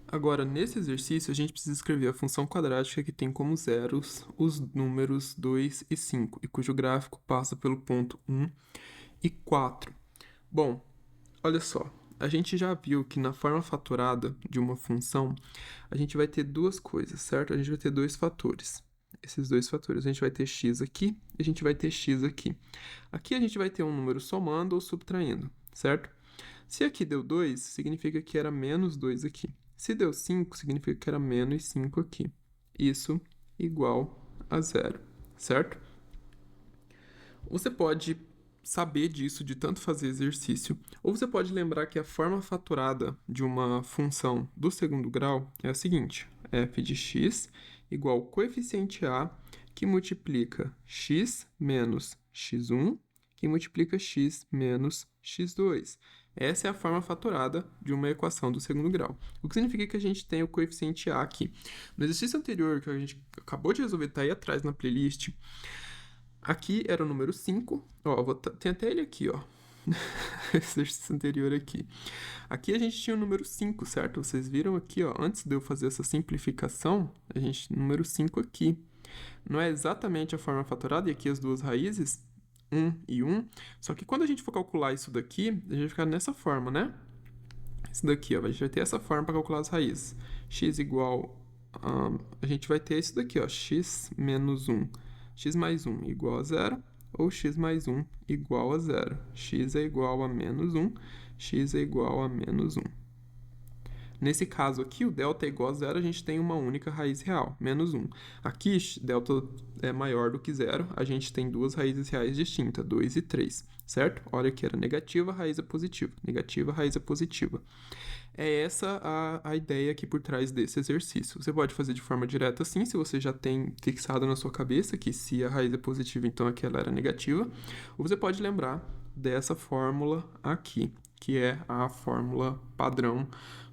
Agora, nesse exercício, a gente precisa escrever a função quadrática que tem como zeros os números 2 e 5, e cujo gráfico passa pelo ponto 1 e 4. Bom, olha só, a gente já viu que na forma fatorada de uma função, a gente vai ter duas coisas, certo? A gente vai ter dois fatores. Esses dois fatores, a gente vai ter x aqui e a gente vai ter x aqui. Aqui a gente vai ter um número somando ou subtraindo, certo? Se aqui deu 2, significa que era menos 2 aqui. Se deu 5, significa que era menos 5 aqui. Isso igual a zero, certo? Você pode saber disso de tanto fazer exercício, ou você pode lembrar que a forma fatorada de uma função do segundo grau é a seguinte: f de x igual ao coeficiente a que multiplica x menos x1 que multiplica x menos x2. Essa é a forma fatorada de uma equação do segundo grau. O que significa que a gente tem o coeficiente a aqui. No exercício anterior, que a gente acabou de resolver, tá aí atrás na playlist, aqui era o número 5. Ó, tem até ele aqui, ó. Exercício anterior aqui. Aqui a gente tinha o número 5, certo? Vocês viram aqui, ó, antes de eu fazer essa simplificação, a gente número 5 aqui. Não é exatamente a forma fatorada, e aqui as duas raízes, 1 e 1. Só que quando a gente for calcular isso daqui, a gente vai ficar nessa forma, né? Isso daqui, ó, a gente vai ter essa forma para calcular as raízes. X igual... a gente vai ter isso daqui, ó, x menos 1. X mais 1 igual a 0, ou x mais 1 igual a 0. X é igual a menos 1, x é igual a menos 1. Nesse caso aqui, o delta é igual a zero, a gente tem uma única raiz real, menos 1. Aqui, delta é maior do que zero, a gente tem duas raízes reais distintas, 2 e 3, certo? Olha que era negativa, a raiz é positiva, negativa, a raiz é positiva. É essa a ideia aqui por trás desse exercício. Você pode fazer de forma direta assim, se você já tem fixado na sua cabeça que se a raiz é positiva, então aquela era negativa. Ou você pode lembrar dessa fórmula aqui, que é a fórmula padrão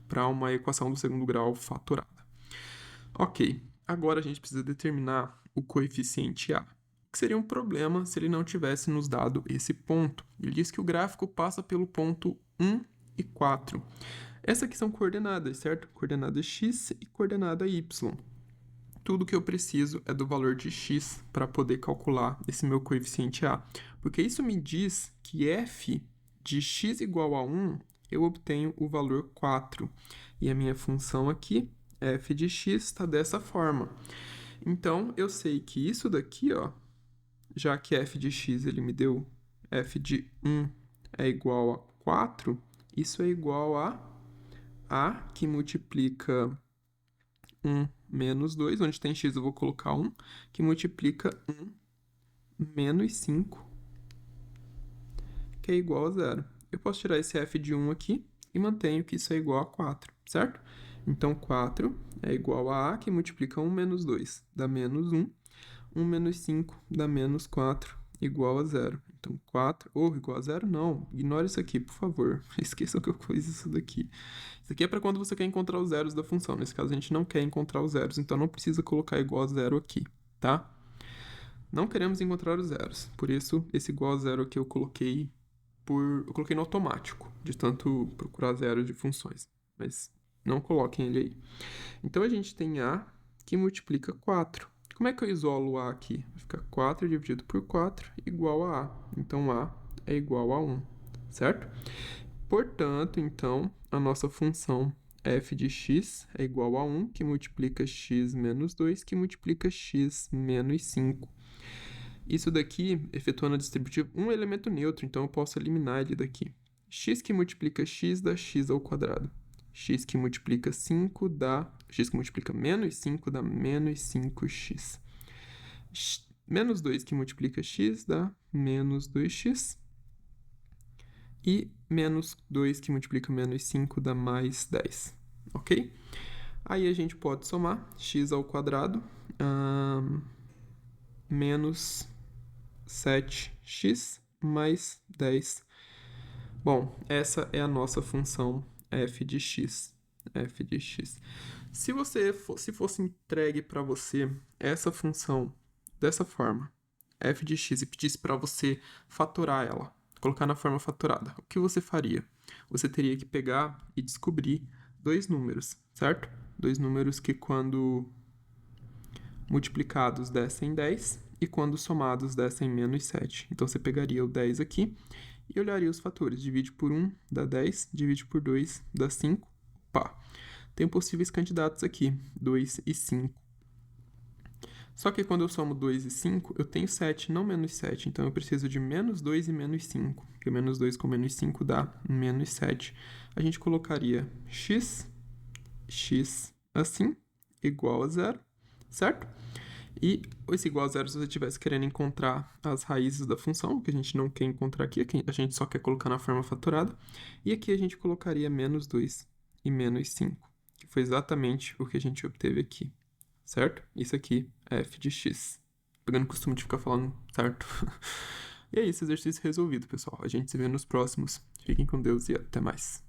para uma equação do segundo grau fatorada. Ok, agora a gente precisa determinar o coeficiente a, que seria um problema se ele não tivesse nos dado esse ponto. Ele diz que o gráfico passa pelo ponto 1 e 4. Essas aqui são coordenadas, certo? Coordenada x e coordenada y. Tudo que eu preciso é do valor de x para poder calcular esse meu coeficiente a, porque isso me diz que f de x igual a 1 eu obtenho o valor 4. E a minha função aqui, f de x, está dessa forma. Então, eu sei que isso daqui, ó, já que f de x ele me deu f de 1 é igual a 4, isso é igual a que multiplica 1 menos 2, onde tem x eu vou colocar 1, que multiplica 1 menos 5, que é igual a 0. Eu posso tirar esse f de 1 aqui e mantenho que isso é igual a 4, certo? Então, 4 é igual a que multiplica 1 menos 2, dá menos 1. 1 menos 5 dá menos 4, igual a 0. Então, 4, igual a 0, não. Ignore isso aqui, por favor. Esqueçam que eu fiz isso daqui. Isso aqui é para quando você quer encontrar os zeros da função. Nesse caso, a gente não quer encontrar os zeros, então não precisa colocar igual a 0 aqui, tá? Não queremos encontrar os zeros, por isso esse igual a 0 aqui eu coloquei no automático, de tanto procurar zeros de funções. Mas não coloquem ele aí. Então a gente tem a que multiplica 4. Como é que eu isolo a aqui? Vai ficar 4 dividido por 4 igual a a. Então a é igual a 1, certo? Portanto, então, a nossa função f de x é igual a 1, que multiplica x menos 2, que multiplica x menos 5. Isso daqui, efetuando a distributiva, um elemento neutro, então eu posso eliminar ele daqui. X que multiplica x dá x ao quadrado. X que multiplica 5 dá... X que multiplica menos 5 dá menos 5x. Menos 2 que multiplica x dá menos 2x. E menos 2 que multiplica menos 5 dá mais 10. Ok? Aí a gente pode somar x ao quadrado menos 7x mais 10. Bom, essa é a nossa função f de x. F de x. Se fosse entregue para você essa função dessa forma, f de x, e pedisse para você fatorar ela, colocar na forma fatorada, o que você faria? Você teria que pegar e descobrir dois números, certo? Dois números que quando multiplicados dessem 10 e quando somados dessem menos 7. Então, você pegaria o 10 aqui e olharia os fatores. Divide por 1, dá 10. Divide por 2, dá 5. Opa! Tem possíveis candidatos aqui, 2 e 5. Só que quando eu somo 2 e 5, eu tenho 7, não menos 7. Então, eu preciso de menos 2 e menos 5. Porque menos 2 com menos 5 dá menos 7. A gente colocaria x assim, igual a 0, certo? E esse igual a 0, se você estivesse querendo encontrar as raízes da função, que a gente não quer encontrar aqui, a gente só quer colocar na forma fatorada. E aqui a gente colocaria menos 2 e menos 5, que foi exatamente o que a gente obteve aqui, certo? Isso aqui é f de x. Pegando o costume de ficar falando certo. E é isso, exercício resolvido, pessoal. A gente se vê nos próximos. Fiquem com Deus e até mais.